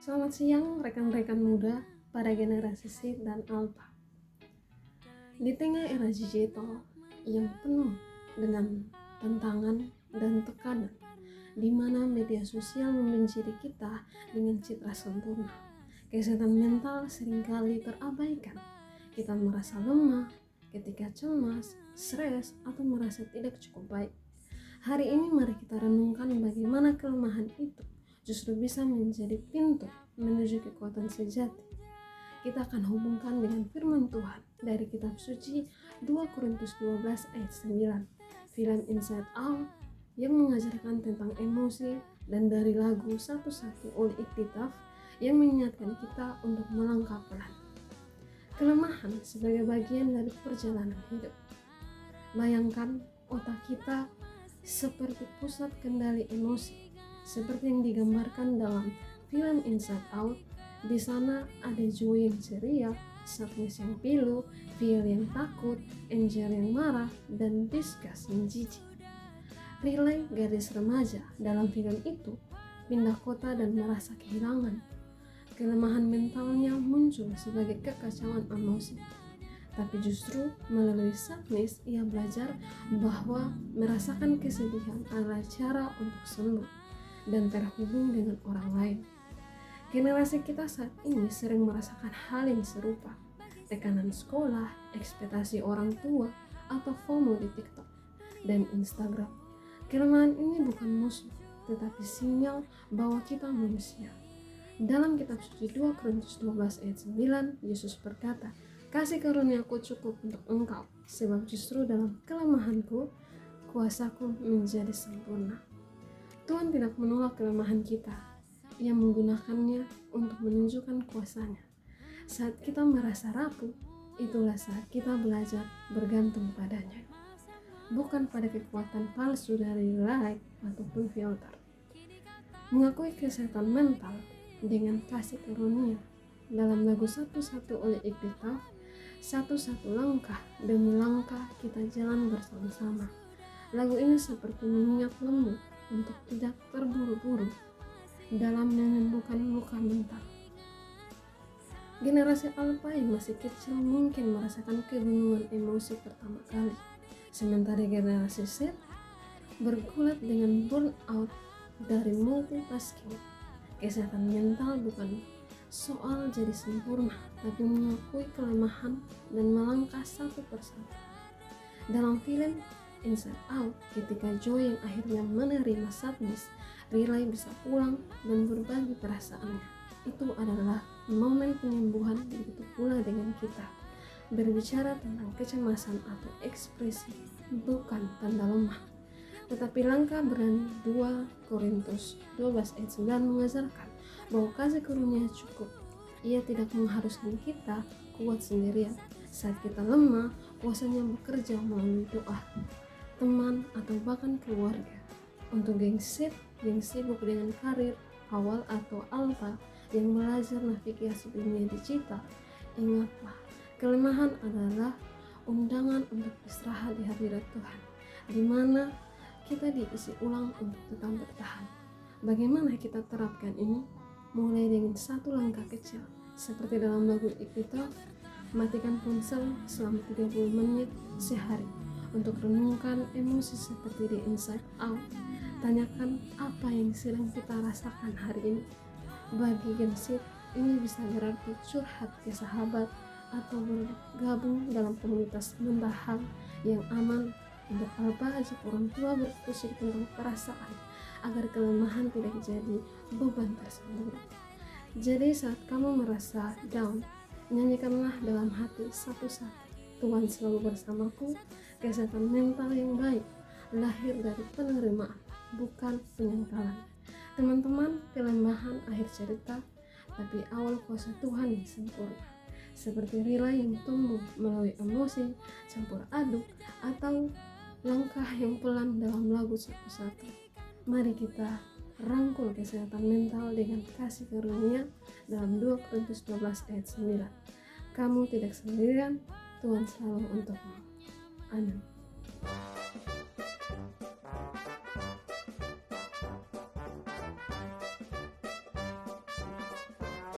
Selamat siang rekan-rekan muda pada generasi Z dan Alpha. Di tengah era digital yang penuh dengan tantangan dan tekanan, di mana media sosial membenci kita dengan citra sempurna, kesehatan mental seringkali terabaikan. Kita merasa lemah ketika cemas, stres, atau merasa tidak cukup baik. Hari ini mari kita renungkan bagaimana kelemahan itu justru bisa menjadi pintu menuju kekuatan sejati. Kita akan hubungkan dengan firman Tuhan dari kitab suci 2 Korintus 12 ayat 9, film Inside Out yang mengajarkan tentang emosi, dan dari lagu satu-satu oleh Iktitaf yang mengingatkan kita untuk melangkah pelan. Kelemahan sebagai bagian dari perjalanan hidup. Bayangkan otak kita seperti pusat kendali emosi, seperti yang digambarkan dalam film Inside Out. Di sana ada Joey yang ceria, Sadness yang pilu, Phil yang takut, Angel yang marah, dan Discuss yang jijik. Riley, gadis remaja dalam film itu, pindah kota dan merasa kehilangan. Kelemahan mentalnya muncul sebagai kekacauan emosi. Tapi justru melalui Sadness ia belajar bahwa merasakan kesedihan adalah cara untuk sembuh dan terhubung dengan orang lain. Generasi kita saat ini sering merasakan hal yang serupa. Tekanan sekolah, ekspektasi orang tua, atau FOMO di TikTok dan Instagram. Kelemahan ini bukan musuh, tetapi sinyal bahwa kita manusia. Dalam kitab suci 2 Korintus 12 ayat 9, Yesus berkata, "Kasih karunia-Ku cukup untuk engkau, sebab justru dalam kelemahanku, kuasaku menjadi sempurna." Tuhan tidak menolak kelemahan kita. Ia menggunakannya untuk menunjukkan kuasanya. Saat kita merasa rapuh, itulah saat kita belajar bergantung padanya, bukan pada kekuatan palsu dari like ataupun filter. Mengakui kesehatan mental dengan kasih karunia. Dalam lagu satu-satu oleh Iktitaf, satu-satu langkah demi langkah kita jalan bersama-sama. Lagu ini seperti mengingat lembut untuk tidak terburu-buru dalam menyembuhkan luka mental. Generasi Alpha yang masih kecil mungkin merasakan kebingungan emosi pertama kali, sementara generasi Z bergulat dengan burnout dari multitasking. Kesehatan mental bukan soal jadi sempurna, tapi mengakui kelemahan dan melangkah satu persatu. Dalam film Inside Out, ketika Joey yang akhirnya menerima Sadness, Riley bisa pulang dan berbagi perasaannya. Itu adalah momen penyembuhan, begitu pula dengan kita. Berbicara tentang kecemasan atau ekspresi bukan tanda lemah, tetapi langkah berani. 2 Korintus 12 ayat 9 mengajarkan bahwa kasih karunia cukup. Ia tidak mengharuskan kita kuat sendirian. Saat kita lemah, kuasanya bekerja melalui doa, teman, atau bahkan keluarga. Untuk geng Z yang sibuk dengan karir awal atau alpha yang belajar navigasi dunia digital, ingatlah, kelemahan adalah undangan untuk istirahat di hadirat Tuhan, di mana kita diisi ulang untuk tetap bertahan. Bagaimana kita terapkan ini? Mulai dengan satu langkah kecil, seperti dalam lagu Iktitaf, matikan ponsel selama 30 menit sehari untuk renungkan emosi seperti di Inside Out. Tanyakan apa yang sedang kita rasakan hari ini. Bagi Gen Z, ini bisa berarti curhat ke sahabat atau bergabung dalam komunitas mental yang aman. Untuk apa ajak orang tua berdiskusi tentang perasaan agar kelemahan tidak jadi beban tersendiri. Jadi saat kamu merasa down, nyanyikanlah dalam hati satu-satu, Tuhan selalu bersamaku. Kesehatan mental yang baik lahir dari penerimaan, bukan penyangkalan. Teman-teman, kelemahan akhir cerita, tapi awal kuasa Tuhan yang sempurna. Seperti Riley yang tumbuh melalui emosi, campur aduk, atau langkah yang pelan dalam lagu satu-satu. Mari kita rangkul kesehatan mental dengan kasih karunia dalam 2 Korintus 12 ayat 9. Kamu tidak sendirian, Tuhan selalu untukmu. Amin.